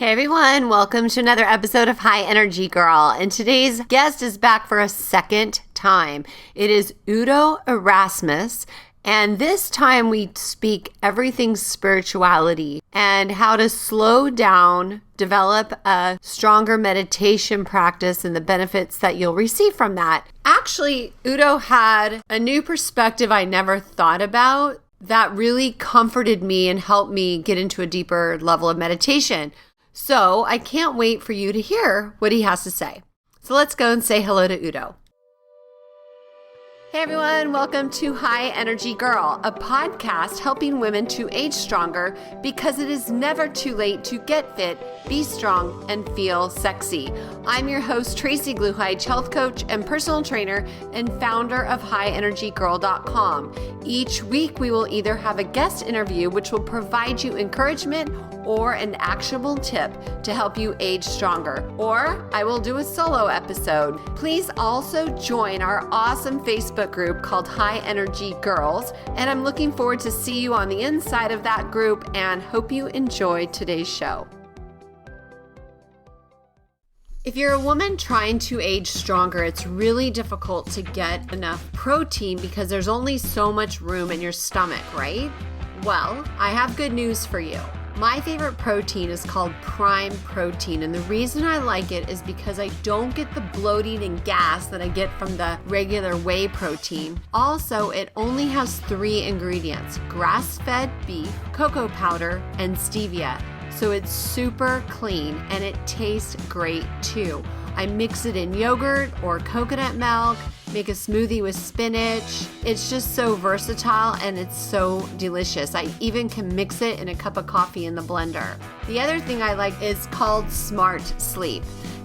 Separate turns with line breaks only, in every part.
Hey everyone, welcome to another episode of High Energy Girl. And today's guest is back for a second time. It is Udo Erasmus. And this time we speak everything spirituality and how to slow down, develop a stronger meditation practice and the benefits that you'll receive from that. Actually, Udo had a new perspective I never thought about that really comforted me and helped me get into a deeper level of meditation. So I can't wait for you to hear what he has to say. So let's go and say hello to Udo. Hey everyone, welcome to High Energy Girl, a podcast helping women to age stronger because it is never too late to get fit, be strong, and feel sexy. I'm your host, Tracy Gluhite, health coach and personal trainer and founder of highenergygirl.com. Each week, we will either have a guest interview, which will provide you encouragement or an actionable tip to help you age stronger, or I will do a solo episode. Please also join our awesome Facebook group called High Energy Girls, and I'm looking forward to see you on the inside of that group and hope you enjoy today's show. If you're a woman trying to age stronger, it's really difficult to get enough protein because there's only so much room in your stomach, right? Well, I have good news for you. My favorite protein is called Prime Protein, and the reason I like it is because I don't get the bloating and gas that I get from the regular whey protein. Also, it only has 3 ingredients: grass-fed beef, cocoa powder, and stevia. So it's super clean and it tastes great too. I mix it in yogurt or coconut milk, make a smoothie with spinach. It's just so versatile and it's so delicious. I even can mix it in a cup of coffee in the blender. The other thing I like is called Smart Sleep,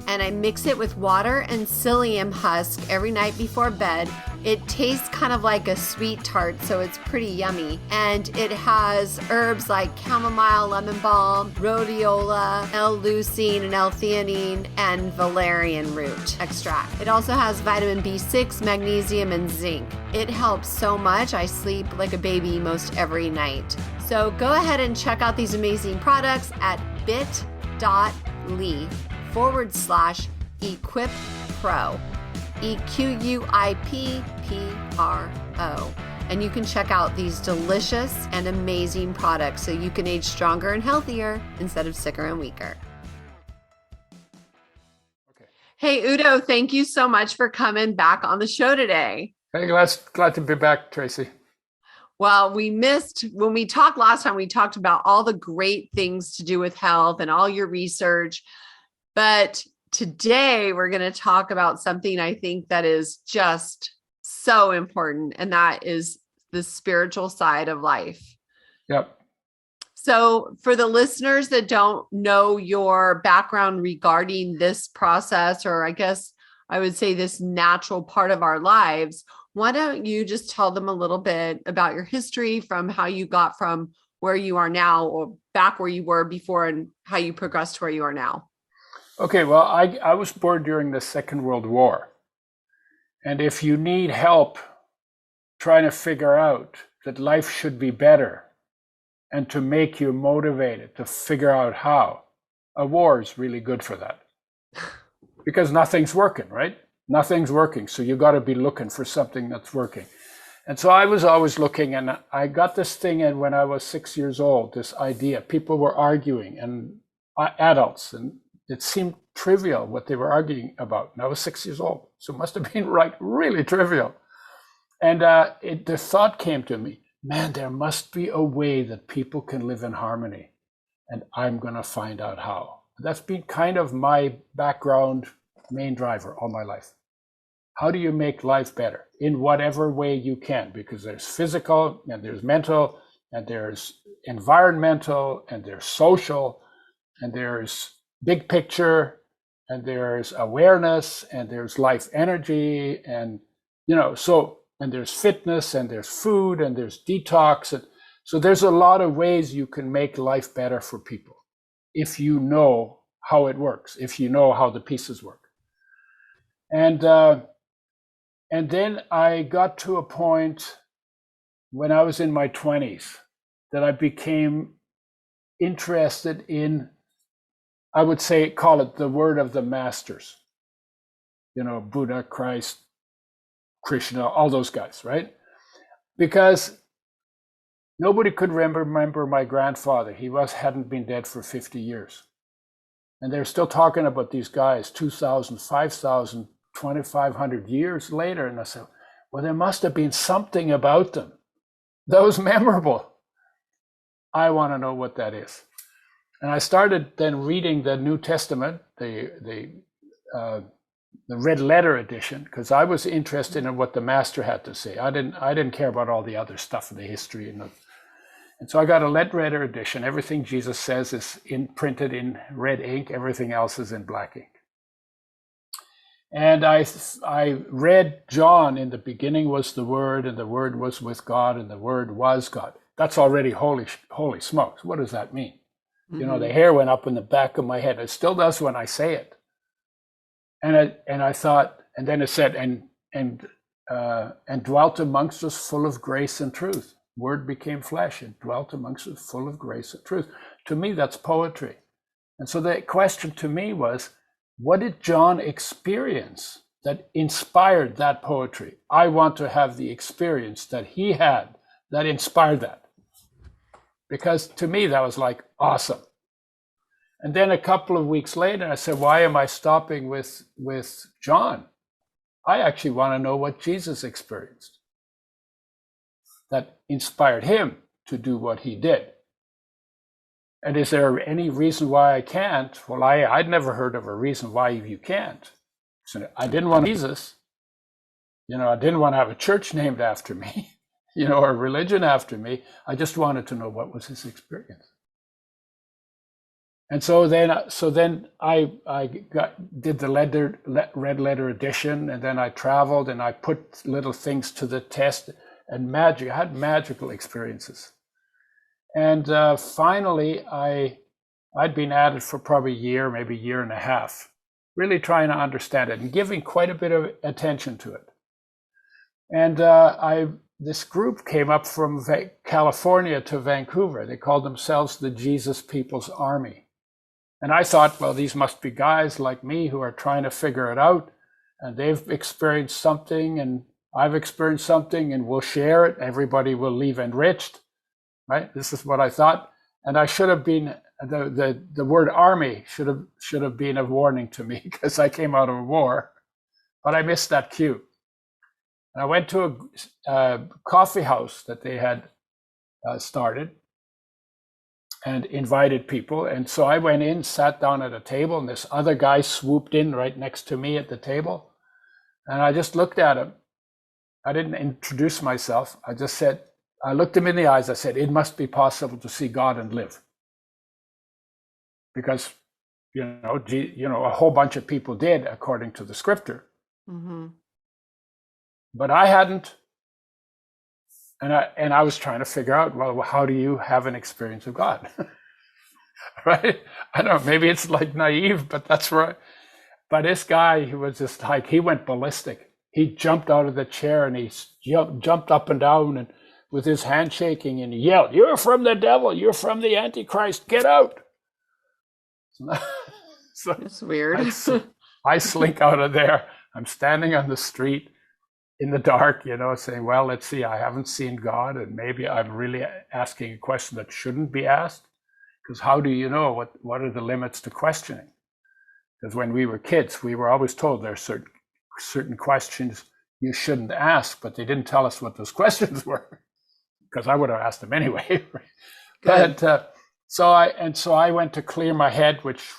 and I mix it with water and psyllium husk every night before bed. It tastes kind of like a sweet tart, so it's pretty yummy. And it has herbs like chamomile, lemon balm, rhodiola, L-leucine and L-theanine, and valerian root extract. It also has vitamin B6, magnesium, and zinc. It helps so much. I sleep like a baby most every night. So go ahead and check out these amazing products at bit.ly/EquipPro. EQUIPPRO. And you can check out these delicious and amazing products so you can age stronger and healthier instead of sicker and weaker. Okay. Hey, Udo, thank you so much for coming back on the show today.
Hey, glad to be back, Tracy.
Well, when we talked last time, we talked about all the great things to do with health and all your research, but today, we're going to talk about something I think that is just so important, and that is the spiritual side of life.
Yep.
So for the listeners that don't know your background regarding this process, or I guess I would say this natural part of our lives, why don't you just tell them a little bit about your history from how you got from where you are now or back where you were before and how you progressed to where you are now?
Okay, well, I was born during the Second World War. And if you need help trying to figure out that life should be better and to make you motivated to figure out how, a war is really good for that. Because nothing's working, right? Nothing's working. So you got to be looking for something that's working. And so I was always looking, and I got this thing in when I was 6 years old, this idea. People were arguing, and adults, and it seemed trivial what they were arguing about. And I was 6 years old, so it must have been really trivial. And the thought came to me, man, there must be a way that people can live in harmony, and I'm going to find out how. That's been kind of my background, main driver all my life. How do you make life better in whatever way you can? Because there's physical, and there's mental, and there's environmental, and there's social, and there's big picture, and there's awareness, and there's life energy, and and there's fitness, and there's food, and there's detox, and so there's a lot of ways you can make life better for people if you know how it works, if you know how the pieces work. And then I got to a point when I was in my 20s that I became interested in I would say, call it the word of the masters. You know, Buddha, Christ, Krishna, all those guys, right? Because nobody could remember my grandfather. He hadn't been dead for 50 years. And they're still talking about these guys 2,000, 5,000, 2,500 years later. And I said, well, there must have been something about them that was memorable. I want to know what that is. And I started then reading the New Testament, the red letter edition, because I was interested in what the master had to say. I didn't care about all the other stuff in the history. And so I got a red letter edition. Everything Jesus says is printed in red ink. Everything else is in black ink. And I read John. In the beginning was the Word, and the Word was with God, and the Word was God. That's already holy smokes. What does that mean? Mm-hmm. You know, the hair went up in the back of my head. It still does when I say it. And I thought, and then it said, and dwelt amongst us full of grace and truth. Word became flesh and dwelt amongst us full of grace and truth. To me, that's poetry. And so the question to me was, what did John experience that inspired that poetry? I want to have the experience that he had that inspired that. Because to me, that was like awesome. And then a couple of weeks later, I said, why am I stopping with John? I actually want to know what Jesus experienced that inspired him to do what he did. And is there any reason why I can't? Well, I'd never heard of a reason why you can't. So I didn't want Jesus. You know, I didn't want to have a church named after me, you know, or a religion after me. I just wanted to know what was his experience. And so then I did the red letter edition, and then I traveled and I put little things to the test, and I had magical experiences. And finally, I'd been at it for probably a year, maybe a year and a half, really trying to understand it and giving quite a bit of attention to it. And this group came up from California to Vancouver. They called themselves the Jesus People's Army. And I thought, well, these must be guys like me who are trying to figure it out. And they've experienced something, and I've experienced something, and we'll share it. Everybody will leave enriched, right? This is what I thought. And I should have been, the word army should have been a warning to me, because I came out of a war, but I missed that cue. And I went to a coffee house that they had started and invited people. And so I went in, sat down at a table, and this other guy swooped in right next to me at the table. And I just looked at him. I didn't introduce myself. I just said, I looked him in the eyes. I said, it must be possible to see God and live. Because, you know, a whole bunch of people did, according to the scripture. Mm-hmm. But I hadn't. And I was trying to figure out, well, how do you have an experience of God? Right? I don't know, maybe it's like naive, but that's right. But this guy, he was just like, he went ballistic. He jumped out of the chair and he jumped up and down and with his hand shaking, and he yelled, "You're from the devil, you're from the Antichrist, get out." So
that's weird.
I slink out of there. I'm standing on the street in the dark, you know, saying, well, let's see, I haven't seen God, and maybe I'm really asking a question that shouldn't be asked, because how do you know what are the limits to questioning? Because when we were kids, we were always told there are certain questions you shouldn't ask, but they didn't tell us what those questions were, because I would have asked them anyway. But so I went to clear my head, which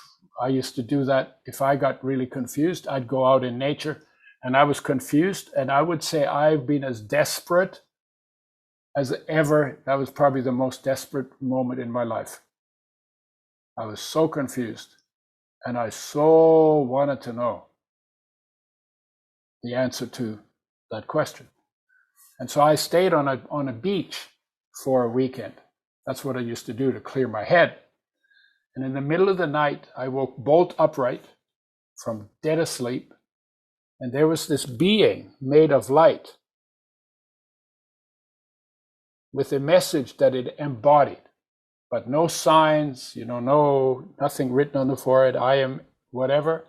I used to do that. If I got really confused, I'd go out in nature. And I was confused, and I would say I've been as desperate as ever. That was probably the most desperate moment in my life. I was so confused, and I so wanted to know the answer to that question. And so I stayed on a beach for a weekend. That's what I used to do to clear my head. And in the middle of the night, I woke bolt upright from dead asleep. And there was this being made of light with a message that it embodied. but no signs, nothing written on the forehead. I am whatever,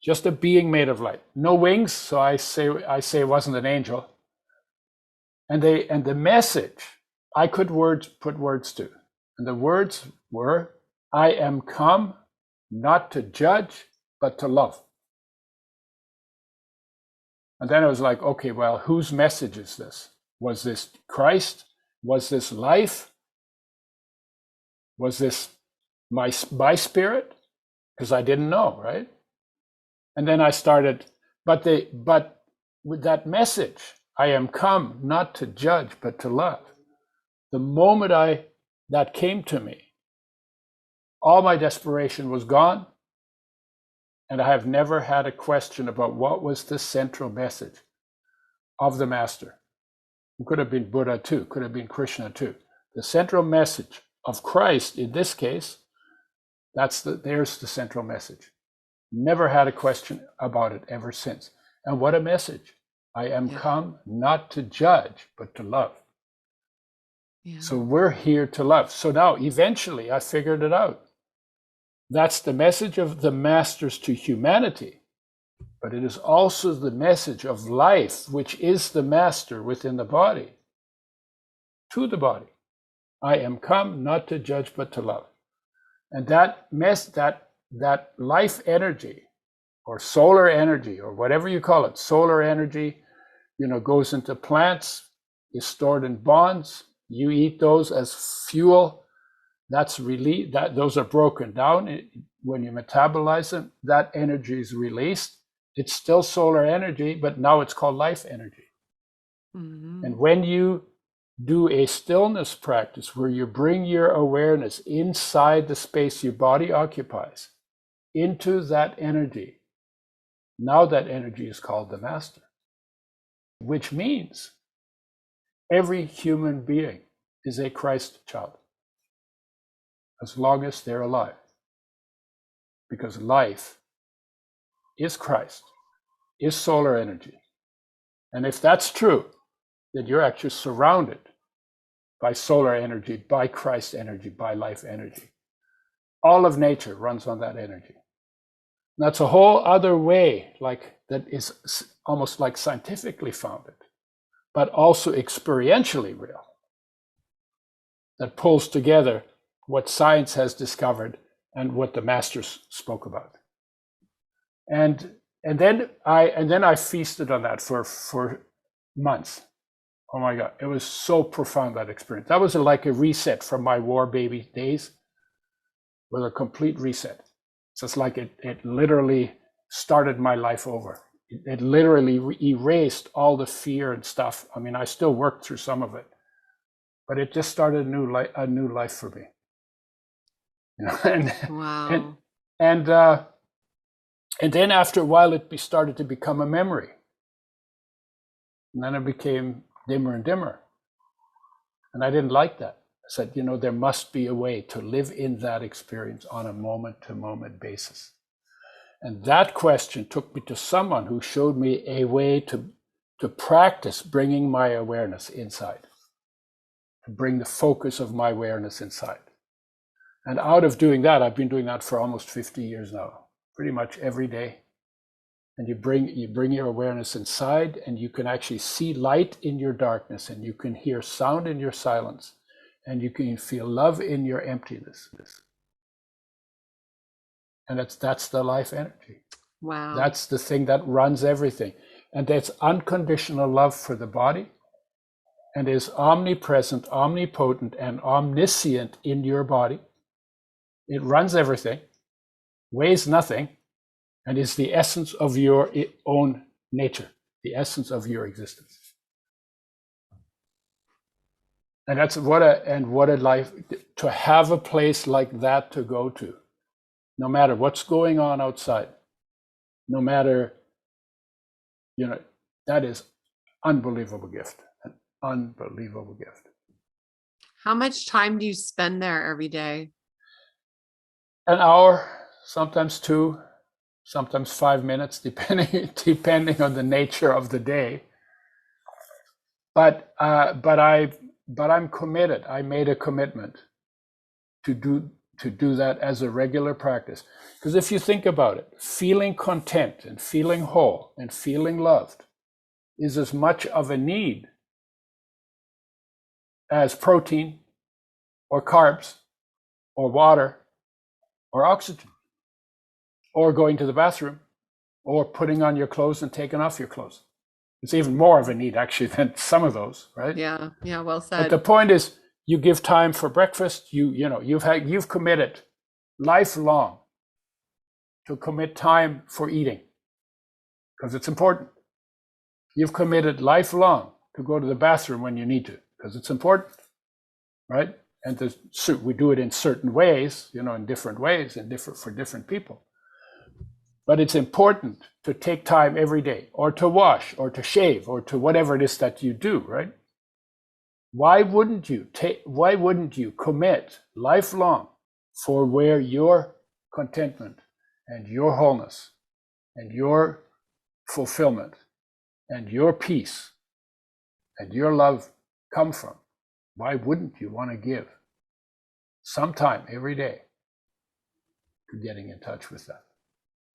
just a being made of light. No wings, so I say it wasn't an angel. And the message I could put words to, and the words were, I am come not to judge, but to love. And then I was like, okay, well, whose message is this? Was this Christ? Was this life? Was this my spirit? Because I didn't know, right? And then I started, but with that message, I am come not to judge, but to love. The moment that came to me, all my desperation was gone. And I have never had a question about what was the central message of the master. It could have been Buddha too, could have been Krishna too. The central message of Christ, in this case, there's the central message. Never had a question about it ever since. And what a message. I am come not to judge, but to love. Yeah. So we're here to love. So now eventually I figured it out. That's the message of the masters to humanity, but it is also the message of life, which is the master within the body, to the body. I am come not to judge, but to love. And that life energy, or solar energy, or whatever you call it, solar energy, goes into plants, is stored in bonds. You eat those as fuel. That's released. Those are broken down when you metabolize them. That energy is released. It's still solar energy, but now it's called life energy. Mm-hmm. And when you do a stillness practice where you bring your awareness inside the space your body occupies, into that energy, now that energy is called the master, which means every human being is a Christ child, as long as they're alive. Because life is Christ, is solar energy. And if that's true, then you're actually surrounded by solar energy, by Christ energy, by life energy. All of nature runs on that energy. And that's a whole other way, that is almost like scientifically founded, but also experientially real, that pulls together what science has discovered and what the masters spoke about. And then I feasted on that for months. Oh my God, it was so profound, that experience. That was like a reset from my war baby days, with a complete reset. So it's like it literally started my life over. It literally erased all the fear and stuff. I mean, I still worked through some of it, but it just started a new life for me.
Wow.
And then after a while, it started to become a memory. And then it became dimmer and dimmer. And I didn't like that. I said, there must be a way to live in that experience on a moment-to-moment basis. And that question took me to someone who showed me a way to practice bringing my awareness inside, to bring the focus of my awareness inside. And out of doing that, I've been doing that for almost 50 years now, pretty much every day. And you bring your awareness inside, and you can actually see light in your darkness, and you can hear sound in your silence, and you can feel love in your emptiness. And that's the life energy.
Wow.
That's the thing that runs everything. And that's unconditional love for the body, and is omnipresent, omnipotent, and omniscient in your body. It runs everything, weighs nothing, and is the essence of your own nature, the essence of your existence. And that's what a life, to have a place like that to go to, no matter what's going on outside, no matter, that is unbelievable gift, an unbelievable gift.
How much time do you spend there every day?
An hour, sometimes 2, sometimes 5 minutes, depending on the nature of the day. But I'm committed. I made a commitment to do that as a regular practice. Because if you think about it, feeling content and feeling whole and feeling loved is as much of a need as protein or carbs or water or oxygen or going to the bathroom or putting on your clothes and taking off your clothes. It's even more of a need actually than some of those, right?
Yeah, well said.
But the point is, you give time for breakfast. You've committed lifelong to commit time for eating because it's important. You've committed lifelong to go to the bathroom when you need to because it's important, right? And we do it in certain ways, in different ways and for different people. But it's important to take time every day, or to wash, or to shave, or to whatever it is that you do, right? Why wouldn't you commit lifelong for where your contentment and your wholeness and your fulfillment and your peace and your love come from? Why wouldn't you want to give some time every day to getting in touch with that?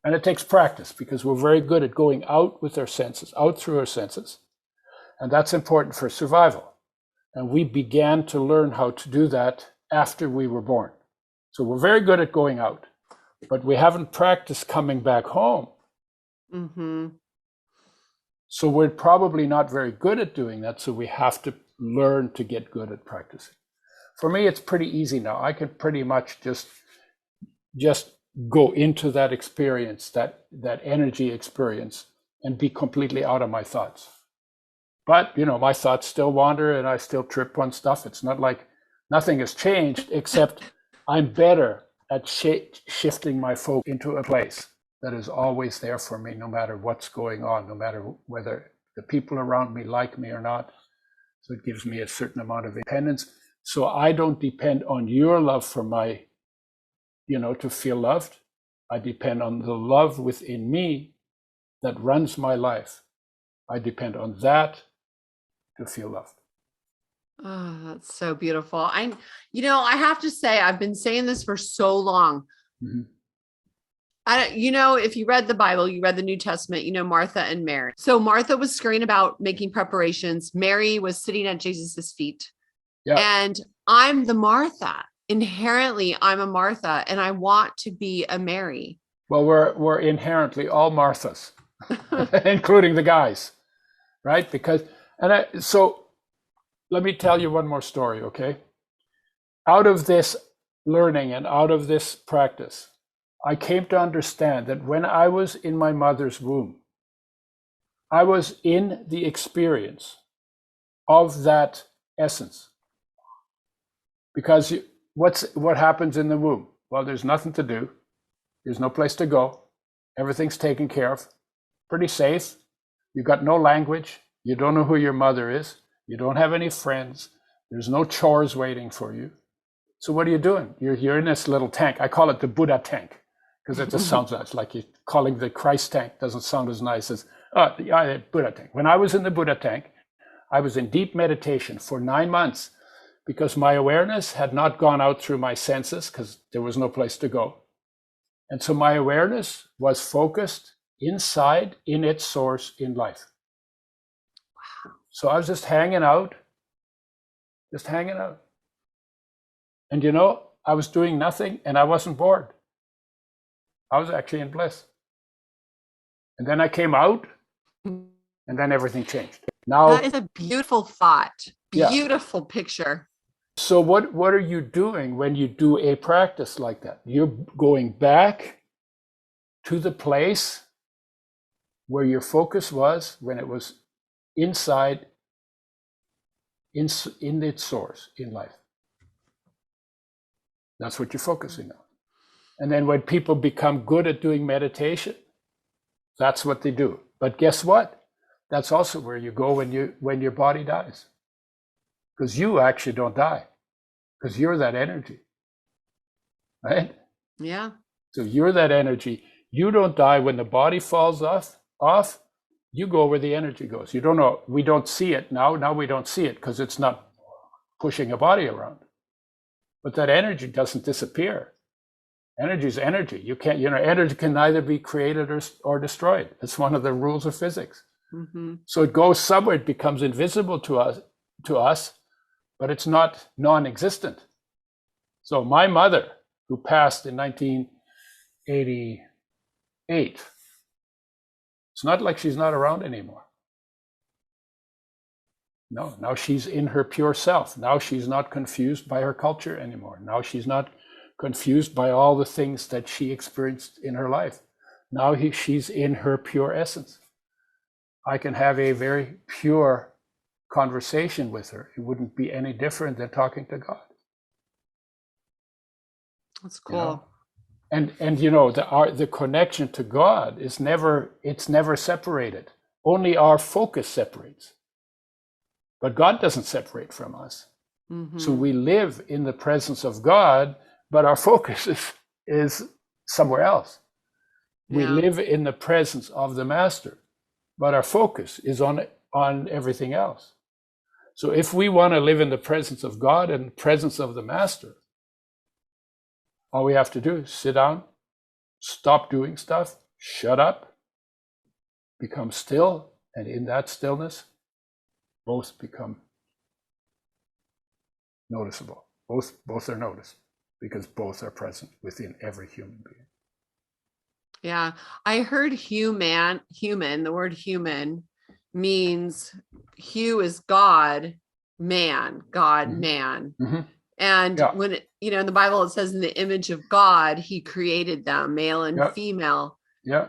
And it takes practice because we're very good at going out with our senses, out through our senses. And that's important for survival. And we began to learn how to do that after we were born. So we're very good at going out, but we haven't practiced coming back home.
Mm-hmm.
So we're probably not very good at doing that. So we have to learn to get good at practicing. For me, it's pretty easy now. I can pretty much just go into that experience, that energy experience, and be completely out of my thoughts. But, my thoughts still wander and I still trip on stuff. It's not like nothing has changed, except I'm better at shifting my focus into a place that is always there for me, no matter what's going on, no matter whether the people around me like me or not. So it gives me a certain amount of independence. So I don't depend on your love for my, to feel loved. I depend on the love within me that runs my life. I depend on that to feel loved.
Oh, that's so beautiful. I have to say, I've been saying this for so long.
Mm-hmm.
If you read the Bible, you read the New Testament, Martha and Mary. So Martha was scurrying about making preparations. Mary was sitting at Jesus's feet.
Yeah.
And I'm the Martha. Inherently, I'm a Martha, and I want to be a Mary.
Well, we're inherently all Marthas, including the guys, right? So let me tell you one more story, okay? Out of this learning and out of this practice, I came to understand that when I was in my mother's womb, I was in the experience of that essence. Because what happens in the womb? Well, there's nothing to do. There's no place to go. Everything's taken care of. Pretty safe. You've got no language. You don't know who your mother is. You don't have any friends. There's no chores waiting for you. So what are you doing? You're in this little tank. I call it the Buddha tank because it just sounds nice. Like you're calling the Christ tank doesn't sound as nice as the Buddha tank. When I was in the Buddha tank, I was in deep meditation for 9 months because my awareness had not gone out through my senses because there was no place to go. And so my awareness was focused inside in its source in life. Wow. So I was just hanging out. And I was doing nothing and I wasn't bored. I was actually in bliss. And then I came out and then everything changed. Now
that is a beautiful thought. Beautiful picture.
So what are you doing when you do a practice like that? You're going back to the place where your focus was when it was inside, in its source in life. That's what you're focusing on. And then when people become good at doing meditation, that's what they do. But guess what? That's also where you go when your body dies. Because you actually don't die. Because you're that energy. Right?
Yeah.
So you're that energy. You don't die when the body falls off. You go where the energy goes. You don't know. We don't see it now. Now we don't see it because it's not pushing a body around. But that energy doesn't disappear. Energy is energy. You can't, energy can neither be created or destroyed. It's one of the rules of physics.
Mm-hmm.
So it goes somewhere, it becomes invisible to us, but it's not non-existent. So my mother, who passed in 1988, it's not like she's not around anymore. No, now she's in her pure self. Now she's not confused by her culture anymore. Now she's not confused by all the things that she experienced in her life. Now she's in her pure essence. I can have a very pure conversation with her. It wouldn't be any different than talking to God.
That's cool.
And the connection to God is never separated. Only our focus separates. But God doesn't separate from us.
Mm-hmm.
So we live in the presence of God, but our focus is somewhere else. We live in the presence of the Master, but our focus is on everything else. So if we want to live in the presence of God and the presence of the Master, all we have to do is sit down, stop doing stuff, shut up, become still, and in that stillness, both become noticeable. Both are noticed because both are present within every human being.
Yeah, I heard human. The word human means Hu is God, man, God,
Mm-hmm.
man.
Mm-hmm.
And when, in the Bible, it says in the image of God, he created them, male and female.
Yeah.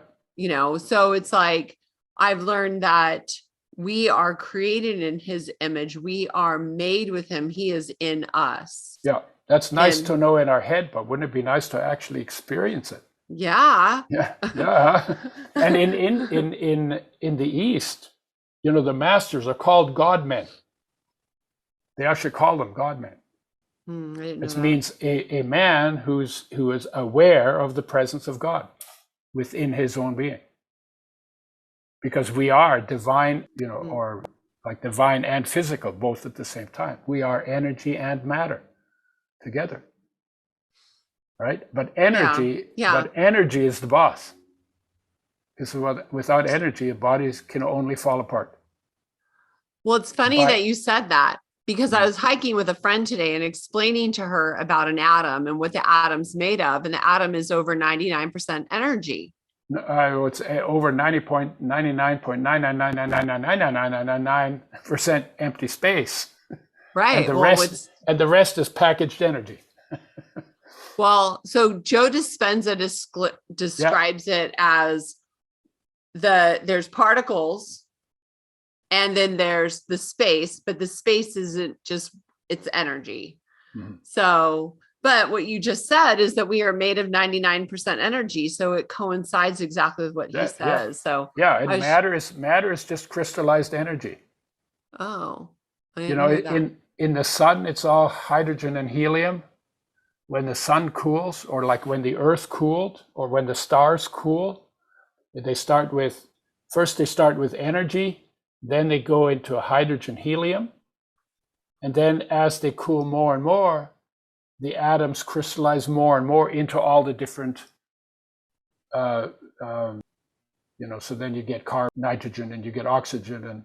So it's like, I've learned that we are created in his image. We are made with him. He is in us.
Yeah. That's nice to know in our head, but wouldn't it be nice to actually experience it?
Yeah.
Yeah. Yeah. And in the East, the masters are called God-men. They actually call them God-men. It means a man who is aware of the presence of God within his own being. Because we are divine, or like divine and physical, both at the same time. We are energy and matter together. Right? But energy is the boss. Because without energy, bodies can only fall apart.
Well, it's funny that you said that, because I was hiking with a friend today and explaining to her about an atom and what the atom's made of. And the atom is over 99% energy.
It's over 99.9999999999% empty space.
Right.
And the rest is packaged energy.
Well, so Joe Dispenza describes it as there's particles and then there's the space, but the space isn't just, it's energy. Mm-hmm. So, but what you just said is that we are made of 99% energy. So it coincides exactly with what he says.
Yeah.
So
matter is just crystallized energy.
Oh, I didn't know that.
In the sun, it's all hydrogen and helium. When the sun cools, or like when the earth cooled, or when the stars cool, they start with energy, then they go into hydrogen helium. And then as they cool more and more, the atoms crystallize more and more into all the different, so then you get nitrogen, and you get oxygen, and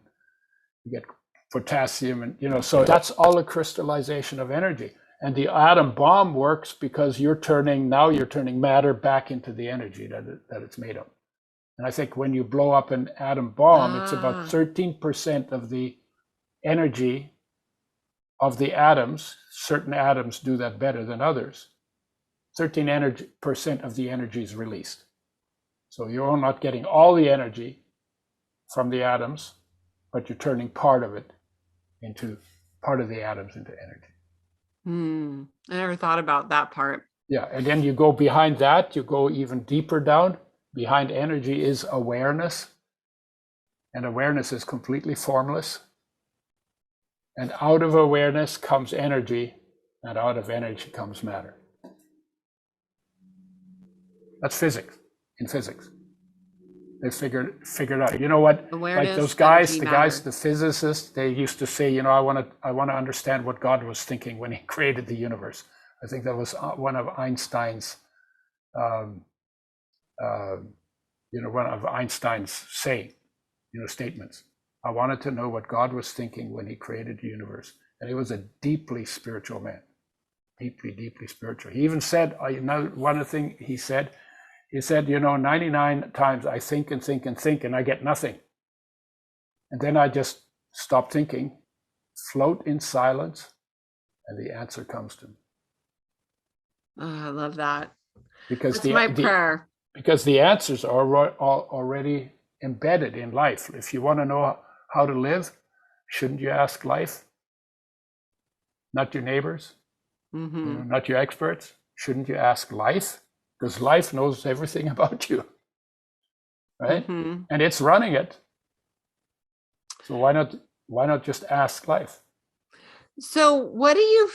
you get potassium, and, so that's all the crystallization of energy. And the atom bomb works because you're turning matter back into the energy that it's made of. And I think when you blow up an atom bomb, it's about 13% of the energy of the atoms. Certain atoms do that better than others. 13% of the energy is released. So you're not getting all the energy from the atoms, but you're turning part of the atoms into energy.
I never thought about that part.
Yeah, and then you go behind that, you go even deeper down. Behind energy is awareness, and awareness is completely formless. And out of awareness comes energy, and out of energy comes matter. That's physics. In physics, they figured out. You know what?
Awareness,
like those guys,
energy,
the physicists, they used to say, I want to understand what God was thinking when He created the universe. I think that was one of Einstein's, um, one of Einstein's statements. I wanted to know what God was thinking when he created the universe. And he was a deeply spiritual man, deeply, deeply spiritual. He even said, one of the things he said, 99 times I think and think and think and I get nothing. And then I just stop thinking, float in silence, and the answer comes to me.
Oh, I love that.
Because
that's my prayer.
Because the answers are already embedded in life. If you want to know how to live, shouldn't you ask life? Not your neighbors, not your experts. Shouldn't you ask life? Because life knows everything about you, right? And it's running it. So why not just ask life?
So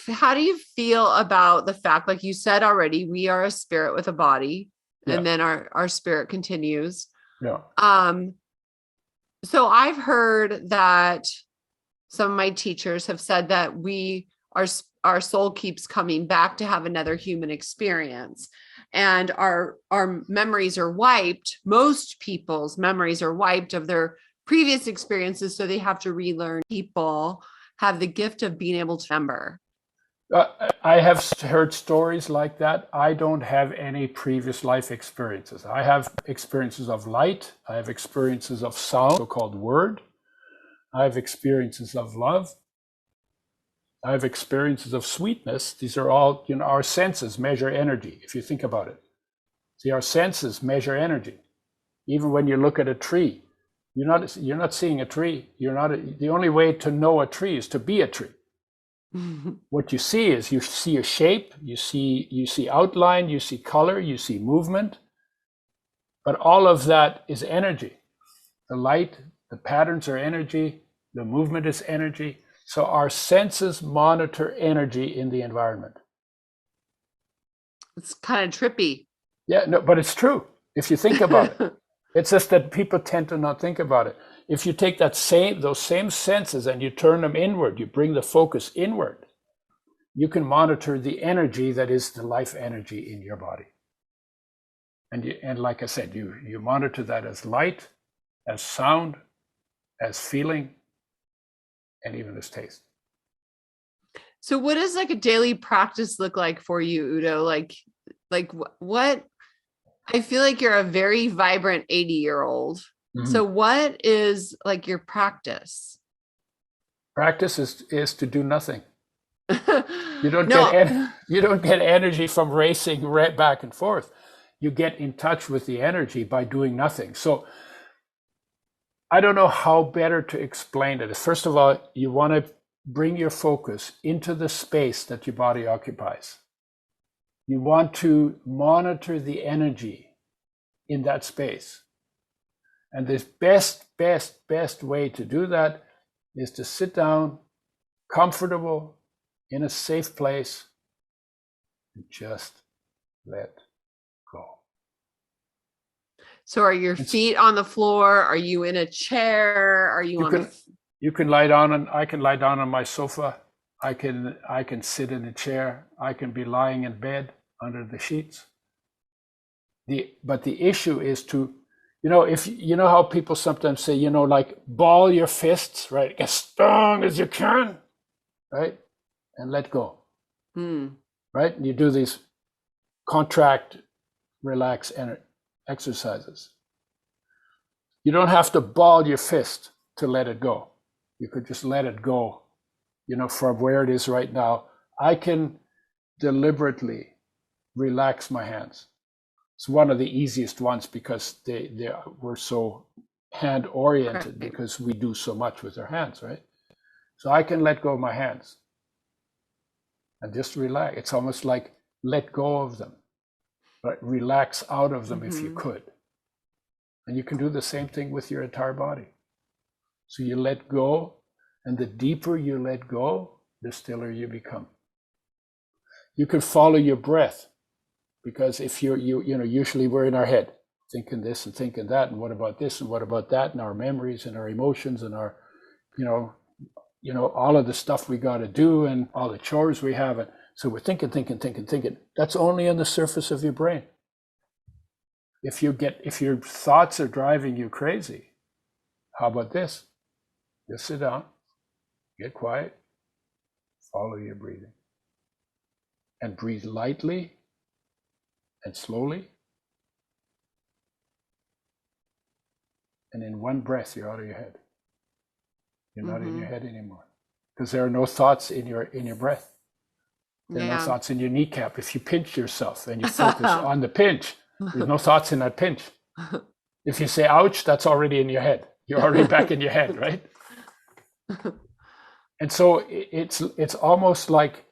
how do you feel about the fact, like you said already, we are a spirit with a body, and then our spirit continues.
Yeah.
So I've heard that some of my teachers have said that our soul keeps coming back to have another human experience, and our memories are wiped. Most people's memories are wiped of their previous experiences, so they have to relearn. People have the gift of being able to remember.
I have heard stories like that. I don't have any previous life experiences. I have experiences of light. I have experiences of sound, so-called word. I have experiences of love. I have experiences of sweetness. These are all, our senses measure energy, if you think about it. See, our senses measure energy. Even when you look at a tree, you're not seeing a tree. The only way to know a tree is to be a tree. What you see is you see a shape, you see outline, you see color, you see movement. But all of that is energy. The light, the patterns are energy, the movement is energy. So our senses monitor energy in the environment.
It's kind of trippy.
Yeah, no, but it's true if you think about it. It's just that people tend to not think about it. If you take those same senses and you turn them inward, you bring the focus inward, you can monitor the energy that is the life energy in your body. And like I said, you monitor that as light, as sound, as feeling, and even as taste.
So what does like a daily practice look like for you, Udo? Like what? I feel like you're a very vibrant 80-year-old. So what is like your practice?
Practice is to do nothing. You don't get energy from racing back and forth. You get in touch with the energy by doing nothing. So I don't know how better to explain it. First of all, you want to bring your focus into the space that your body occupies. You want to monitor the energy in that space. And the best way to do that is to sit down, comfortable, in a safe place, and just let go.
So are your feet on the floor? Are you in a chair? Are you on
You can lie down, and I can lie down on my sofa. I can sit in a chair. I can be lying in bed under the sheets. But the issue is to, if you know how people sometimes say, like ball your fists, right, as strong as you can, right, and let go, right? And you do these contract, relax exercises. You don't have to ball your fist to let it go. You could just let it go, from where it is right now. I can deliberately relax my hands. It's one of the easiest ones because we're so hand oriented, because we do so much with our hands, right? So I can let go of my hands and just relax. It's almost like let go of them, but relax out of them if you could. And you can do the same thing with your entire body. So you let go, and the deeper you let go, the stiller you become. You can follow your breath. Because if usually we're in our head thinking this and thinking that, and what about this and what about that, and our memories and our emotions and our, all of the stuff we got to do and all the chores we have. So we're thinking, thinking, thinking, thinking. That's only on the surface of your brain. If your thoughts are driving you crazy, how about this? Just sit down, get quiet, follow your breathing. And breathe lightly and slowly. And in one breath, you're out of your head. You're not in your head anymore. Because there are no thoughts in your breath. There are no thoughts in your kneecap. If you pinch yourself and you focus on the pinch, there's no thoughts in that pinch. If you say ouch, that's already in your head. You're already back in your head, right? And so it's almost like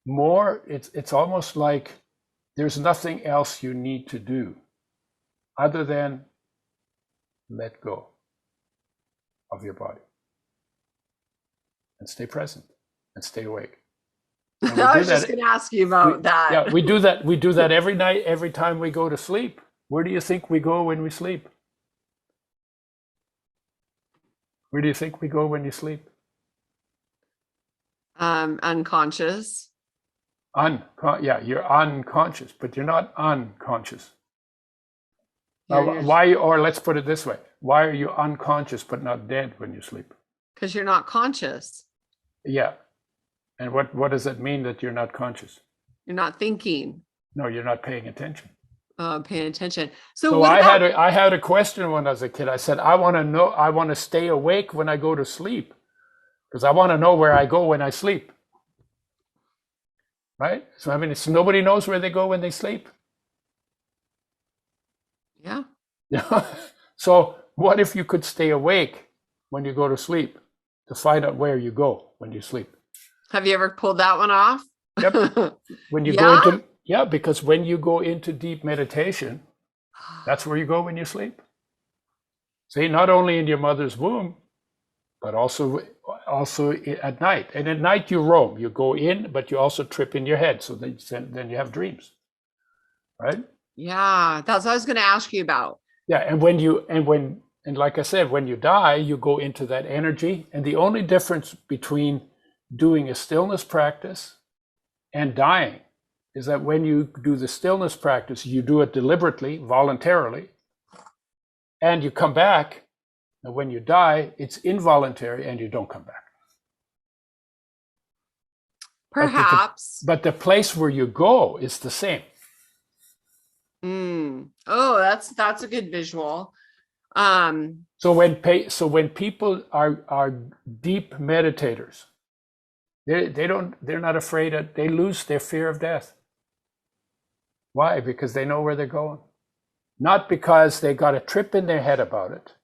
it's almost like there's nothing else you need to do other than let go of your body and stay present and stay awake. And
I was just going to ask you about that.
Yeah, we do that. We do that every night, every time we go to sleep. Where do you think we go when we sleep? Where do you think we go when you sleep?
Unconscious.
Yeah, you're unconscious, but you're not unconscious. Why? Or let's put it this way: why are you unconscious but not dead when you sleep?
Because you're not conscious.
Yeah. And what does that mean that you're not conscious?
You're not thinking.
No, you're not paying attention.
Paying attention.
So I had a question when I was a kid. I said, I want to stay awake when I go to sleep, because I want to know where I go when I sleep. Right? So I mean, nobody knows where they go when they sleep.
Yeah.
So what if you could stay awake when you go to sleep to find out where you go when you sleep?
Have you ever pulled that one off?
Yep. When you go into, because when you go into deep meditation, that's where you go when you sleep. See, not only in your mother's womb, but also at night. And at night you roam. You go in, but you also trip in your head. So then you have dreams, right?
Yeah, that's what I was going to ask you about.
Yeah, and like I said, when you die, you go into that energy. And the only difference between doing a stillness practice and dying is that when you do the stillness practice, you do it deliberately, voluntarily, and you come back. And when you die, it's involuntary and you don't come back.
Perhaps.
But the place where you go is the same.
Oh, that's a good visual.
So when people are deep meditators, they're not afraid that they lose their fear of death. Why? Because they know where they're going. Not because they got a trip in their head about it.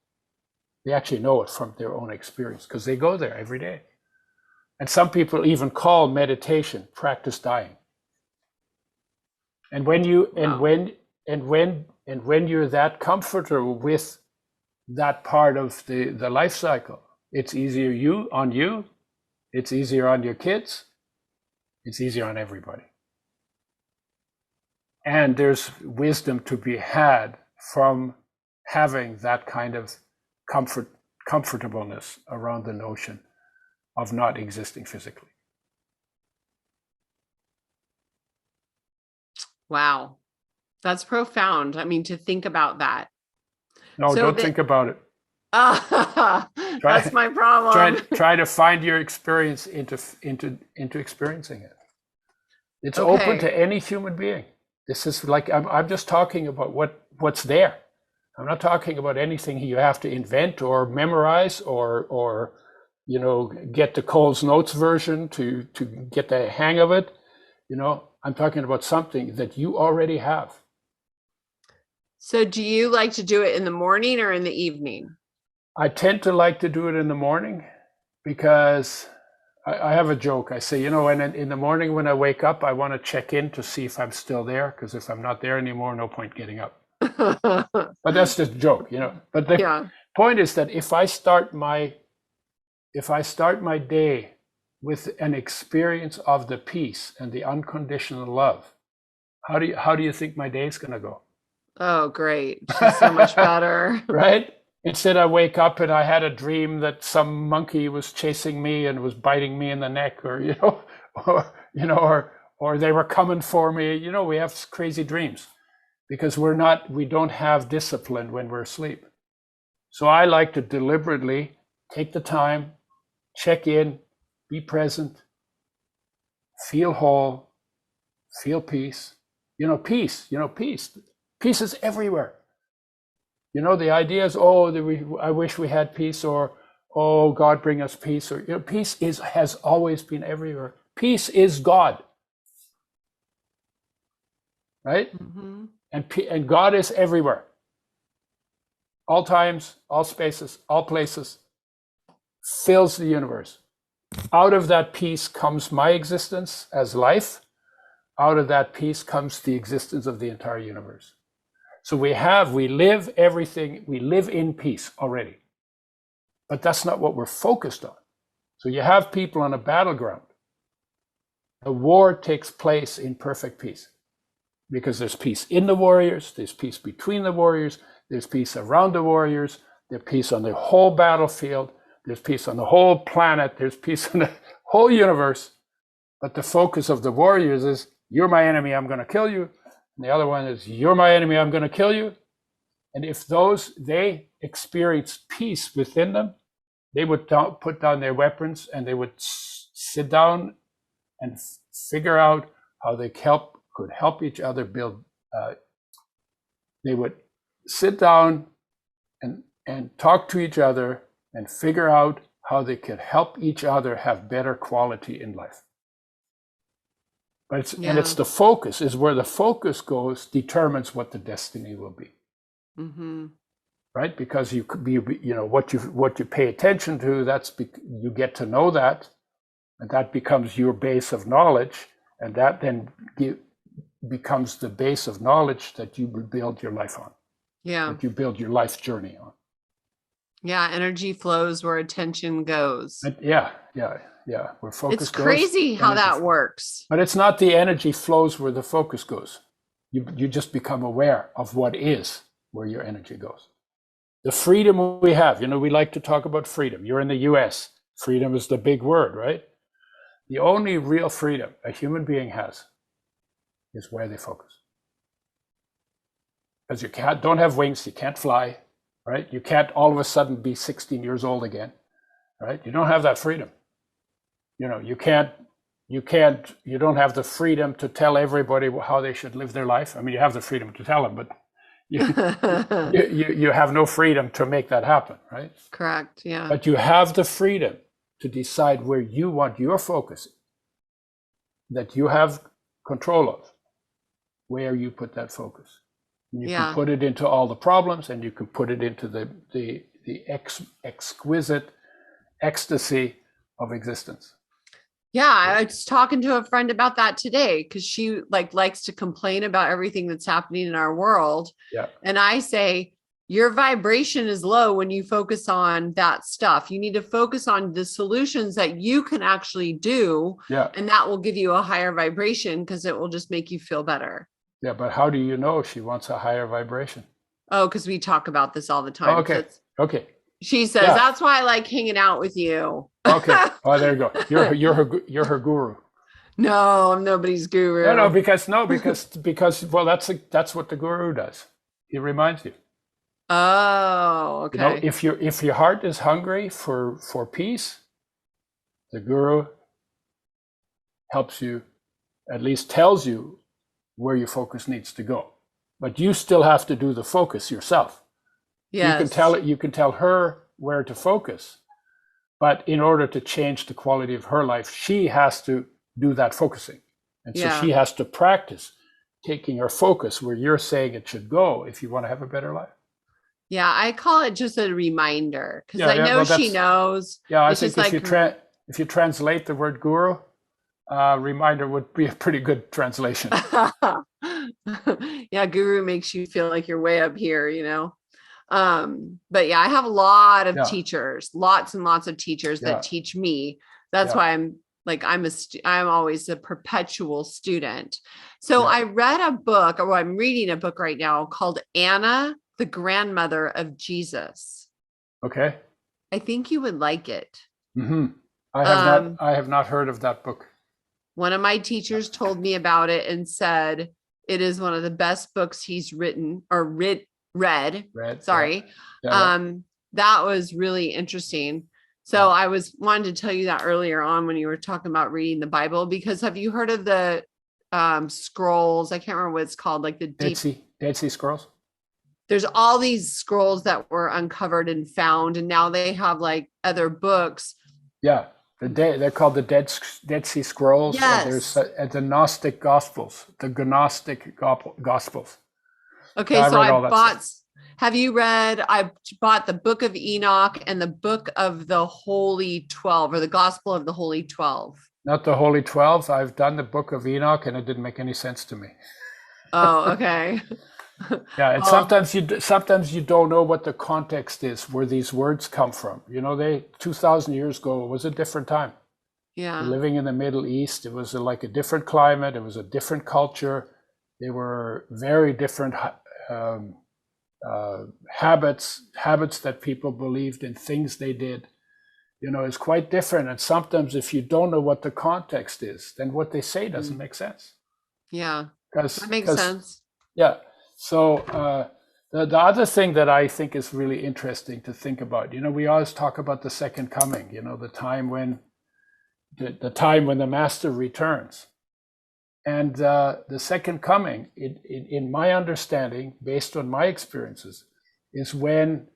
They actually know it from their own experience because they go there every day. And some people even call meditation practice dying. And when you're that comfortable with that part of the life cycle, it's easier on you, it's easier on your kids, it's easier on everybody. And there's wisdom to be had from having that kind of comfortableness around the notion of not existing physically.
Wow. That's profound. I mean, to think about that.
No, don't think about it.
That's my problem.
Try to find your experience into experiencing it. It's open to any human being. This is like, I'm just talking about what's there. I'm not talking about anything you have to invent or memorize or get the Cole's Notes version to get the hang of it. I'm talking about something that you already have.
So do you like to do it in the morning or in the evening?
I tend to like to do it in the morning because I have a joke. I say, in the morning when I wake up, I want to check in to see if I'm still there, because if I'm not there anymore, no point getting up. But that's just a joke, But the point is that if I start my day with an experience of the peace and the unconditional love, how do you think my day is going to go?
Oh, great. It's so much better.
Right? Instead, I wake up and I had a dream that some monkey was chasing me and was biting me in the neck, or or they were coming for me. You know, we have crazy dreams because we don't have discipline when we're asleep. So I like to deliberately take the time, check in, be present, feel whole, feel peace. Peace. Peace is everywhere. The idea is, I wish we had peace, or, oh, God, bring us peace. Or, peace has always been everywhere. Peace is God, right?
Mm-hmm.
And God is everywhere. All times, all spaces, all places, fills the universe. Out of that peace comes my existence as life. Out of that peace comes the existence of the entire universe. So we live in peace already. But that's not what we're focused on. So you have people on a battleground. The war takes place in perfect peace because there's peace in the warriors, there's peace between the warriors, there's peace around the warriors, there's peace on the whole battlefield, there's peace on the whole planet, there's peace on the whole universe. But the focus of the warriors is, you're my enemy, I'm going to kill you. And the other one is, you're my enemy, I'm going to kill you. And if they experience peace within them, they would put down their weapons and they would sit down and figure out how they could help each other build. They would sit down and talk to each other and figure out how they could help each other have better quality in life. But it's the focus, is where the focus goes, determines what the destiny will be.
Mm-hmm.
Right? Because you could be, what you pay attention to, you get to know that, and that becomes your base of knowledge, and that then becomes the base of knowledge that you build your life on.
Yeah.
That you build your life journey on.
Yeah, energy flows where attention goes.
Yeah. Where focus goes.
It's crazy how that works.
But it's not the energy flows where the focus goes. You just become aware of what is where your energy goes. The freedom we have, we like to talk about freedom. You're in the US. Freedom is the big word, right? The only real freedom a human being has is where they focus. Because you don't have wings, you can't fly, right? You can't all of a sudden be 16 years old again, right? You don't have that freedom. You don't have the freedom to tell everybody how they should live their life. I mean, you have the freedom to tell them, but you have no freedom to make that happen, right?
Correct, yeah.
But you have the freedom to decide where you want your focus, that you have control of, where you put that focus. You can put it into all the problems, and you can put it into the exquisite ecstasy of existence.
Yeah, I was talking to a friend about that today because she likes to complain about everything that's happening in our world.
Yeah.
And I say, your vibration is low when you focus on that stuff. You need to focus on the solutions that you can actually do.
Yeah.
And that will give you a higher vibration because it will just make you feel better.
Yeah, but how do you know she wants a higher vibration?
Oh, because we talk about this all the time.
Oh, okay.
She says, that's why I like hanging out with you.
Okay. Oh, there you go. You're her guru.
No, I'm nobody's guru.
No, because well, that's what the guru does. He reminds you.
Oh, okay.
If your heart is hungry for peace, the guru helps you, at least tells you where your focus needs to go. But you still have to do the focus yourself.
Yes.
You can tell her where to focus, but in order to change the quality of her life, she has to do that focusing. And so she has to practice taking her focus where you're saying it should go if you want to have a better life.
Yeah, I call it just a reminder because I know she knows.
Yeah, I think if you translate the word guru, reminder would be a pretty good translation.
Yeah, guru makes you feel like you're way up here, But yeah, I have a lot of teachers, lots and lots of teachers that teach me. That's why I'm always a perpetual student. So I read a book, or I'm reading a book right now called Anna, the Grandmother of Jesus.
Okay.
I think you would like it.
Mm-hmm. I have not heard of that book.
One of my teachers told me about it and said it is one of the best books he's written or read. Sorry.
Yeah.
That was really interesting. So I was wanted to tell you that earlier on when you were talking about reading the Bible, because have you heard of the scrolls? I can't remember what it's called, like the
Dead Sea Scrolls.
There's all these scrolls that were uncovered and found, and now they have like other books.
Yeah. They're called the Dead Sea Scrolls.
Yes.
There's the Gnostic Gospels, the Gnostic Gospels.
Okay, so I bought. Have you read? I bought the Book of Enoch and the Book of the Holy 12, or the Gospel of the Holy 12.
Not the Holy 12. I've done the Book of Enoch, and it didn't make any sense to me.
Oh, okay.
Yeah, and sometimes you don't know what the context is, where these words come from. 2,000 years ago, it was a different time.
Yeah.
Living in the Middle East, it was like a different climate. It was a different culture. They were very different habits that people believed in, things they did. It's quite different. And sometimes if you don't know what the context is, then what they say doesn't make sense.
Yeah, that makes sense.
Yeah. So the other thing that I think is really interesting to think about, we always talk about the second coming, the time when the master returns. And the second coming, in my understanding, based on my experiences, is when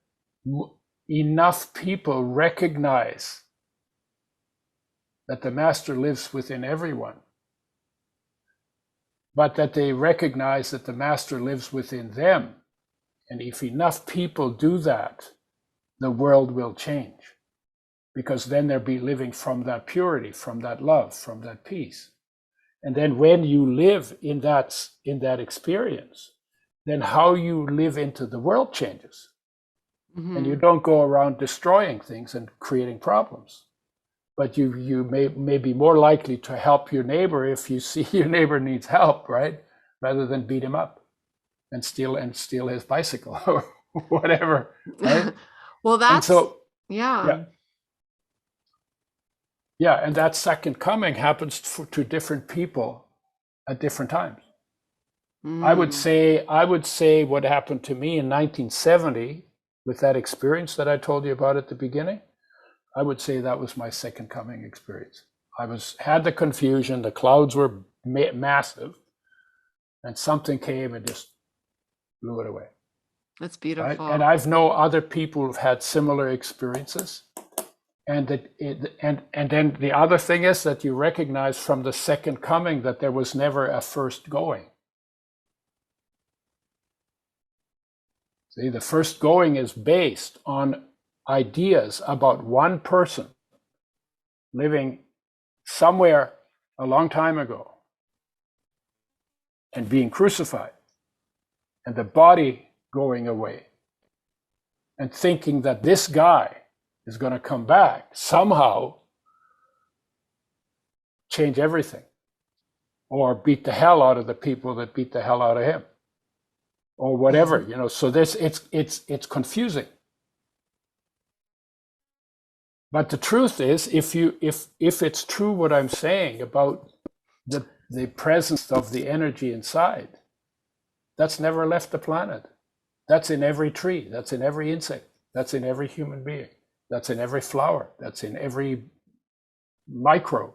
enough people recognize that the master lives within everyone, but that they recognize that the master lives within them. And if enough people do that, the world will change, because then they'll be living from that purity, from that love, from that peace. And then when you live in that experience, then how you live into the world changes. Mm-hmm. And you don't go around destroying things and creating problems. But you may be more likely to help your neighbor if you see your neighbor needs help, right? Rather than beat him up and steal his bicycle or whatever, right?
Well, that's yeah.
Yeah, and that second coming happens to different people at different times. I would say what happened to me in 1970 with that experience that I told you about at the beginning, I would say that was my second coming experience. Had the confusion, the clouds were massive, and something came and just blew it away.
That's beautiful.
Right? And I've known other people who've had similar experiences. And then the other thing is that you recognize from the second coming that there was never a first going. See, the first going is based on ideas about one person living somewhere a long time ago and being crucified, and the body going away, and thinking that this guy is going to come back, somehow change everything, or beat the hell out of the people that beat the hell out of him, or whatever, so it's confusing. But the truth is, if it's true what I'm saying about the presence of the energy inside, that's never left the planet. That's in every tree, that's in every insect, that's in every human being, that's in every flower, that's in every microbe.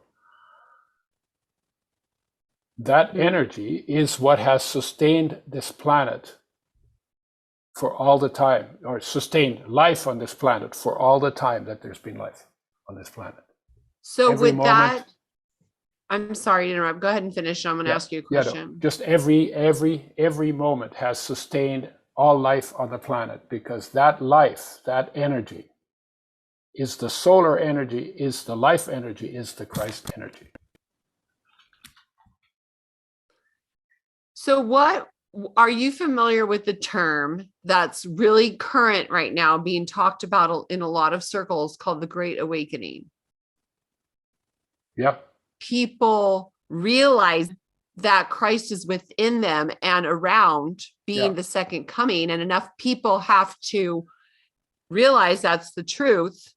That energy is what has sustained this planet for all the time, or sustained life on this planet for all the time that there's been life on this planet.
So with that, I'm sorry to interrupt. Go ahead and finish. I'm going to ask you a question.
Just every moment has sustained all life on the planet, because that life, that energy, is the solar energy, is the life energy, is the Christ energy.
So what are you familiar with the term that's really current right now being talked about in a lot of circles called the Great Awakening?
Yep.
People realize that Christ is within them and around, being the second coming, and enough people have to realize that's the truth.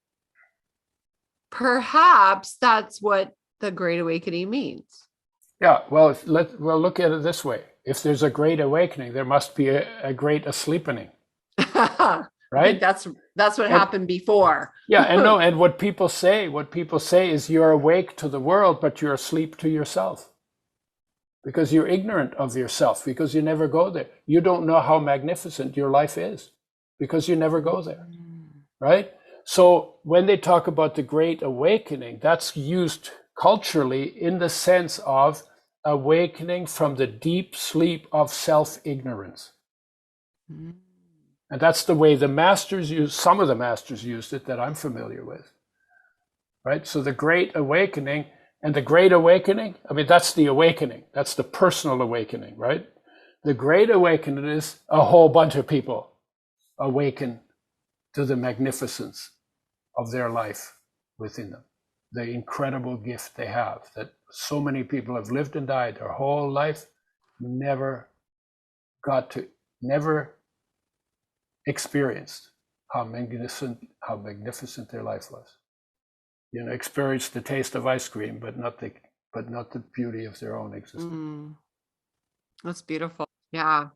Perhaps that's what the Great Awakening means.
Yeah, well, we'll look at it this way. If there's a great awakening, there must be a great asleepening,
I think
right?
that's what happened before.
Yeah, and no, and what people say is you're awake to the world, but you're asleep to yourself. Because you're ignorant of yourself, because you never go there. You don't know how magnificent your life is, because you never go there, right? So when they talk about the Great Awakening, that's used culturally in the sense of awakening from the deep sleep of self-ignorance. And that's the way the masters use, some of the masters used it that I'm familiar with, right? So the Great Awakening, and the Great Awakening, I mean, that's the awakening. That's the personal awakening, right? The Great Awakening is a whole bunch of people awaken to the magnificence of their life within them, the incredible gift they have, that so many people have lived and died their whole life, never experienced how magnificent their life was. You know, experienced the taste of ice cream, but not the beauty of their own existence.
That's beautiful. Yeah.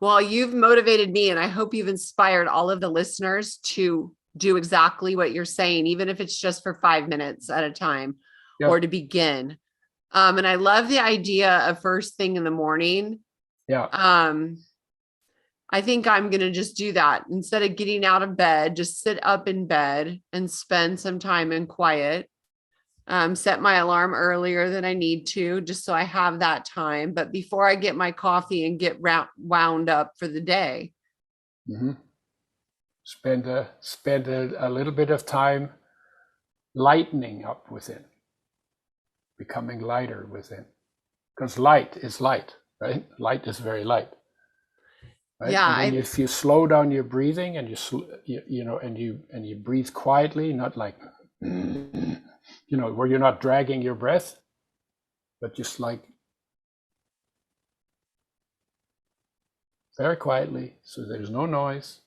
Well, you've motivated me, and I hope you've inspired all of the listeners to do exactly what you're saying, even if it's just for 5 minutes at a time, or to begin. And I love the idea of first thing in the morning.
Yeah.
I think I'm going to just do that. Instead of getting out of bed, just sit up in bed and spend some time in quiet. Set my alarm earlier than I need to, just so I have that time. But before I get my coffee and get wound up for the day.
Mm-hmm. Spend a little bit of time lightening up within, becoming lighter within. Because light is light, right? Light is very light. Right?
Yeah.
And if you slow down your breathing and you breathe quietly, not like, where you're not dragging your breath, but just like very quietly, so there's no noise,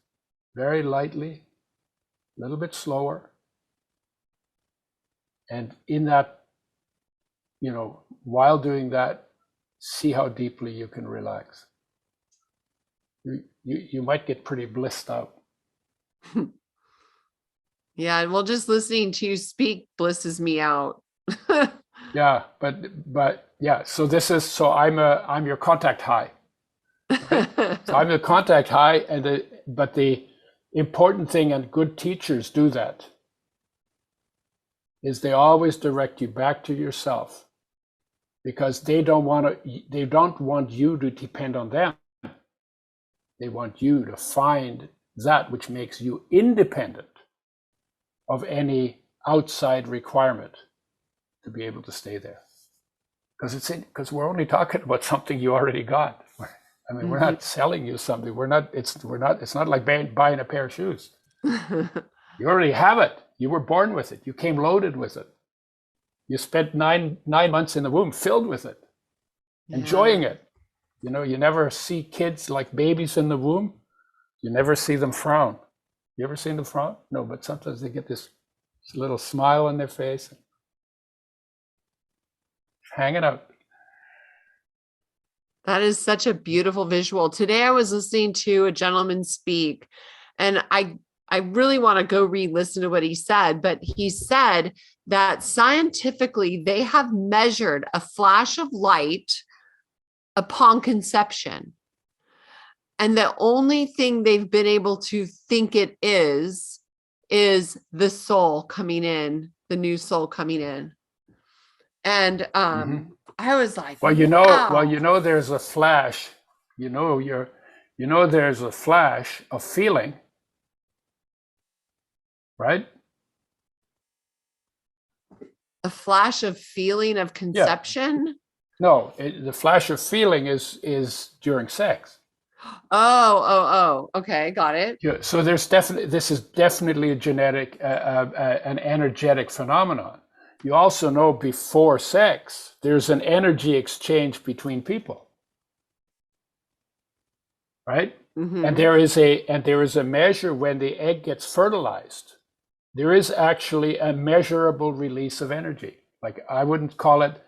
very lightly, a little bit slower. And in that, while doing that, see how deeply you can relax. You might get pretty blissed out.
Yeah, well, just listening to you speak blisses me out.
Yeah, but yeah. So I'm your contact high. Right? So I'm the contact high, but the important thing, and good teachers do that, is they always direct you back to yourself, because they don't want you to depend on them. They want you to find that which makes you independent of any outside requirement to be able to stay there. Because we're only talking about something you already got. I mean, we're not selling you something. It's not like buying a pair of shoes. You already have it. You were born with it. You came loaded with it. You spent nine months in the womb filled with it, enjoying it. You never see kids like babies in the womb. You never see them frown. You ever seen them frown? No, but sometimes they get this little smile on their face, hanging out.
That is such a beautiful visual. Today I was listening to a gentleman speak, and I really want to go re-listen to what he said, but he said that scientifically they have measured a flash of light upon conception. And the only thing they've been able to think it is the soul coming in, the new soul coming in. And I was like,
wow. There's a flash, there's a flash of feeling, right?
A flash of feeling of conception?
Yeah. No, the flash of feeling is during sex.
Oh, okay, got it.
Yeah, so this is definitely a genetic, an energetic phenomenon. You also know before sex, there's an energy exchange between people, right? Mm-hmm. And there is a measure when the egg gets fertilized. There is actually a measurable release of energy. Like I wouldn't call it,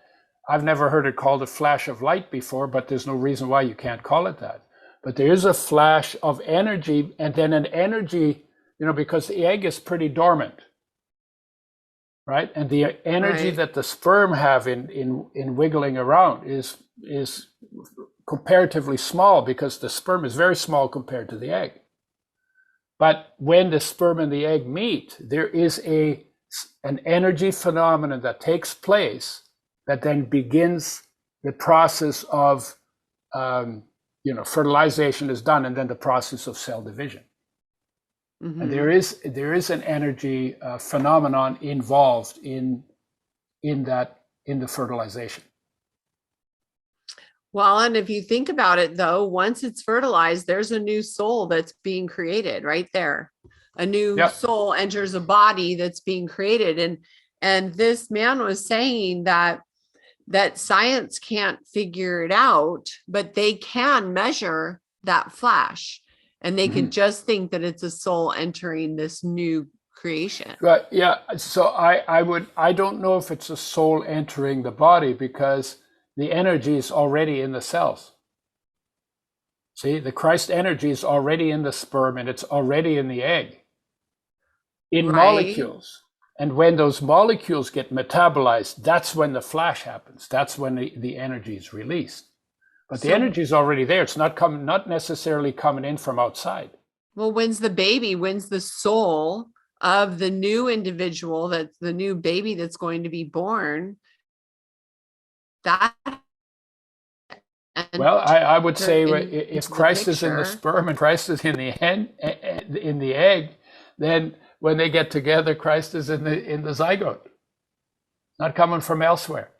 I've never heard it called a flash of light before, but there's no reason why you can't call it that. But there is a flash of energy, and then an energy, because the egg is pretty dormant, right? And the energy that the sperm have in wiggling around is comparatively small, because the sperm is very small compared to the egg. But when the sperm and the egg meet, there is an energy phenomenon that takes place that then begins the process of, fertilization is done, and then the process of cell division. Mm-hmm. And there is an energy phenomenon involved in the fertilization.
Well, and if you think about it, though, once it's fertilized, there's a new soul that's being created right there. A new soul enters a body that's being created. And this man was saying that science can't figure it out, but they can measure that flash. And they can just think that it's a soul entering this new creation.
Right. Yeah. So I don't know if it's a soul entering the body, because the energy is already in the cells. See, the Christ energy is already in the sperm, and it's already in the egg, in molecules. And when those molecules get metabolized, that's when the flash happens. That's when the energy is released. But the energy is already there. It's not necessarily coming in from outside.
Well, when's the soul of the new individual, that's the new baby that's going to be born?
Well, I would say if Christ is in the sperm and Christ is in the egg, then when they get together, Christ is in the zygote, not coming from elsewhere.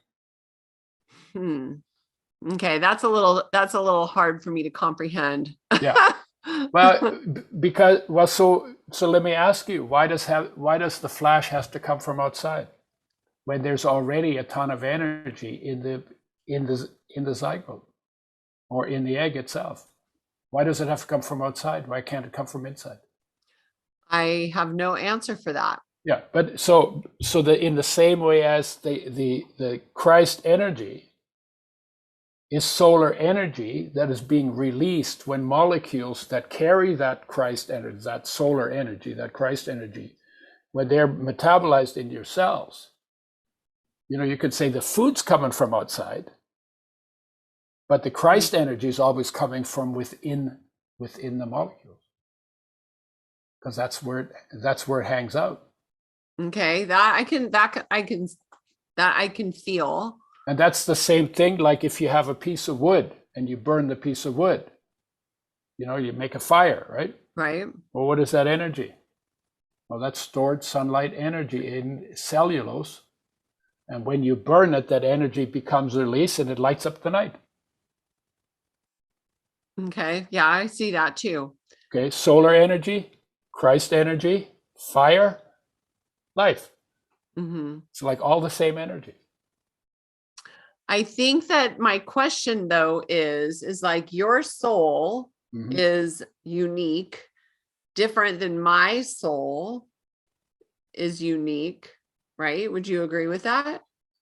Okay, that's a little hard for me to comprehend.
Yeah. Well, so let me ask you, why does the flash have to come from outside when there's already a ton of energy in the zygote or in the egg itself? Why does it have to come from outside? Why can't it come from inside?
I have no answer for that.
Yeah, but so in the same way as the Christ energy is solar energy that is being released when molecules that carry that Christ energy, that solar energy, that Christ energy, when they're metabolized in your cells. You could say the food's coming from outside, but the Christ energy is always coming from within the molecules, because that's where it hangs out.
Okay, that I can feel.
And that's the same thing, like if you have a piece of wood and you burn the piece of wood, you make a fire, right?
Right.
Well, what is that energy? Well, that's stored sunlight energy in cellulose. And when you burn it, that energy becomes released and it lights up the night.
Okay. Yeah, I see that too.
Okay. Solar energy, Christ energy, fire, life. It's like all the same energy.
I think that my question, though, is like your soul is unique, different than my soul is unique, right? Would you agree with that?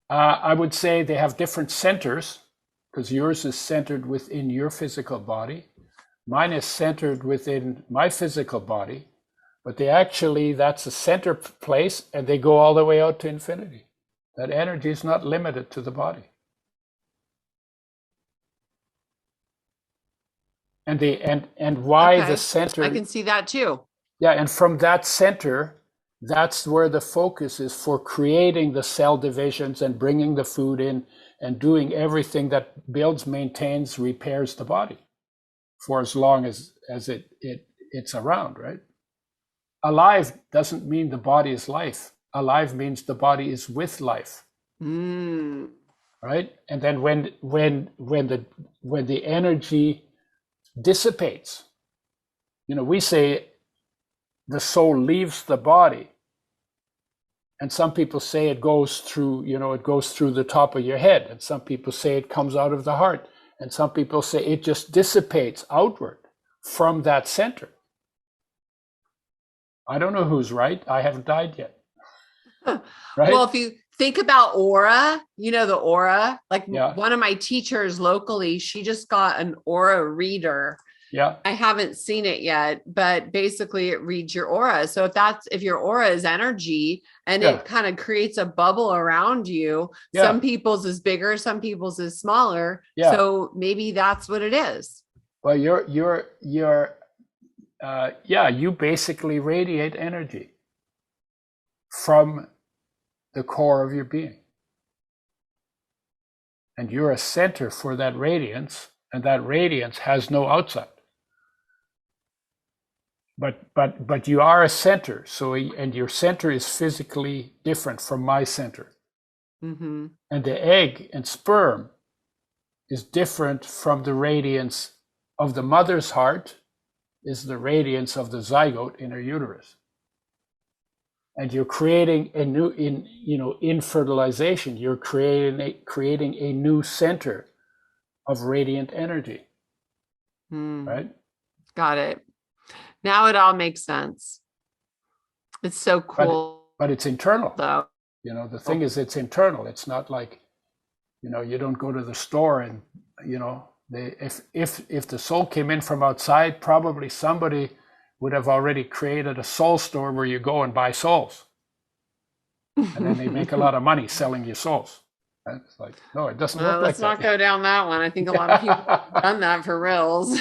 I would say they have different centers, because yours is centered within your physical body. Mine is centered within my physical body, but that's a center place, and they go all the way out to infinity. That energy is not limited to the body. And why the center?
I can see that too.
Yeah, and from that center, that's where the focus is for creating the cell divisions and bringing the food in and doing everything that builds, maintains, repairs the body for as long as it's around, right? Alive doesn't mean the body is life. Alive means the body is with life. Right? And then when the energy dissipates, we say the soul leaves the body, and some people say it goes through the top of your head, and some people say it comes out of the heart, and some people say it just dissipates outward from that center. I don't know who's right. I haven't died yet.
Right? Well, think about aura, the aura, like
Yeah.
one of my teachers locally, she just got an aura reader.
Yeah.
I haven't seen it yet, but basically it reads your aura. So if your aura is energy and
Yeah.
it kind of creates a bubble around you,
Yeah.
some people's is bigger, some people's is smaller.
Yeah.
So maybe that's what it is.
Well, you basically radiate energy from the core of your being. And you're a center for that radiance, and that radiance has no outside. But you are a center, and your center is physically different from my center.
Mm-hmm.
And the egg and sperm is different from the radiance of the mother's heart, is the radiance of the zygote in her uterus. And you're creating a new, in fertilization, you're creating a new center of radiant energy, right?
Got it. Now it all makes sense. It's so cool.
But it's internal.
Though.
The thing is, it's internal. It's not like, you don't go to the store and, if the soul came in from outside, probably somebody would have already created a soul store where you go and buy souls. And then they make a lot of money selling you souls. Right? It's like, no, it doesn't work like that.
Let's not go down that one. I think a lot of people have done that for reals.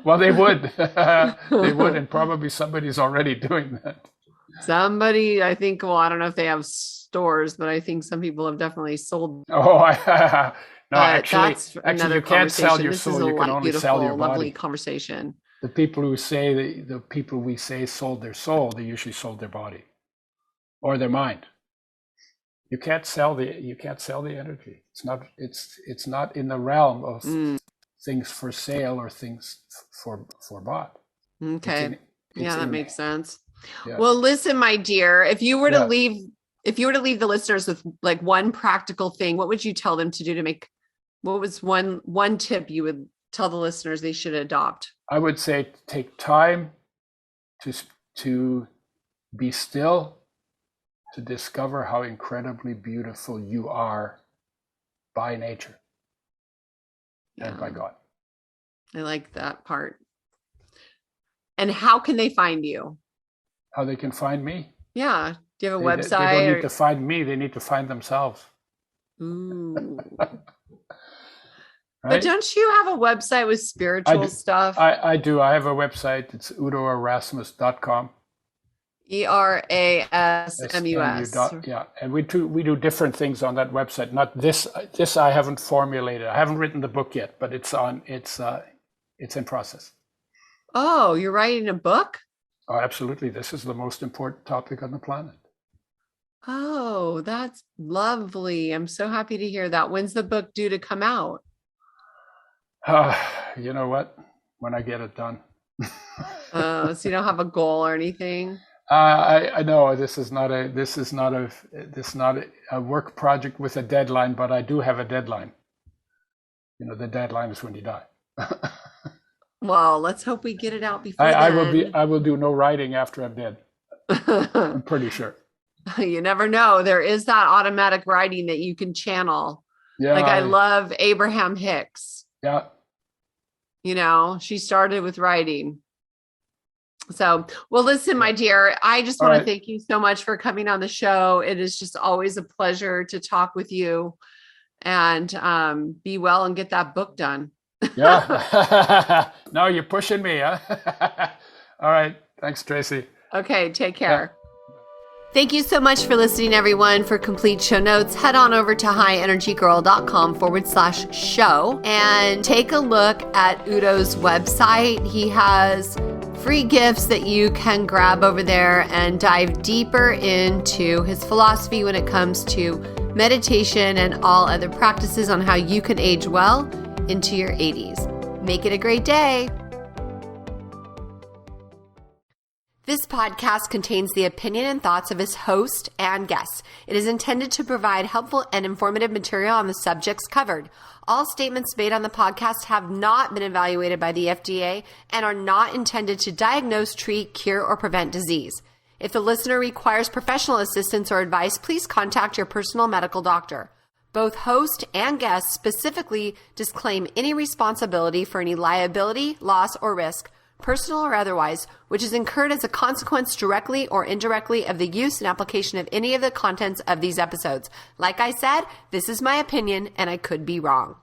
Well, they would. They would, and probably somebody's already doing that.
Somebody, I think, I don't know if they have stores, but I think some people have definitely sold.
Oh, no, actually,
another
you can't sell your
this
soul. You can only sell your body.
Lovely conversation.
The people who say the people we say sold their soul, they usually sold their body or their mind. You can't sell the energy. It's not in the realm of things for sale or things for bought.
Okay. That makes sense.
Yeah.
Well, listen, my dear, if you were to leave the listeners with like one practical thing, what would you tell them to do what was one tip you would tell the listeners they should adopt?
I would say take time to be still, to discover how incredibly beautiful you are by nature and by God.
I like that part. And how can they find you?
How they can find me?
Yeah. Do you have a website?
They don't need to find me. They need to find themselves.
Ooh.
Right?
But don't you have a website with spiritual stuff?
I do. I have a website. It's UdoErasmus.com.
ERASMUS.
Yeah, and we do different things on that website. Not this. This I haven't formulated. I haven't written the book yet, but it's in process.
Oh, you're writing a book?
Oh, absolutely. This is the most important topic on the planet.
Oh, that's lovely. I'm so happy to hear that. When's the book due to come out?
You know what? When I get it done.
So you don't have a goal or anything?
I know this is not a work project with a deadline, but I do have a deadline. The deadline is when you die.
Well, let's hope we get it out before
I
then.
will do no writing after I'm dead. I'm pretty sure.
You never know. There is that automatic writing that you can channel.
Yeah.
Like I love Abraham Hicks.
Yeah.
She started with writing. So, well, listen, my dear, I just want to thank you so much for coming on the show. It is just always a pleasure to talk with you, and be well and get that book done.
Yeah. No, you're pushing me, huh? All right. Thanks, Tracy.
Okay. Take care. Yeah. Thank you so much for listening, everyone. For complete show notes, head on over to highenergygirl.com/show and take a look at Udo's website. He has free gifts that you can grab over there and dive deeper into his philosophy when it comes to meditation and all other practices on how you can age well into your 80s. Make it a great day. This podcast contains the opinion and thoughts of its host and guests. It is intended to provide helpful and informative material on the subjects covered. All statements made on the podcast have not been evaluated by the FDA and are not intended to diagnose, treat, cure, or prevent disease. If the listener requires professional assistance or advice, please contact your personal medical doctor. Both host and guest specifically disclaim any responsibility for any liability, loss, or risk, personal or otherwise, which is incurred as a consequence directly or indirectly of the use and application of any of the contents of these episodes. Like I said, this is my opinion and I could be wrong.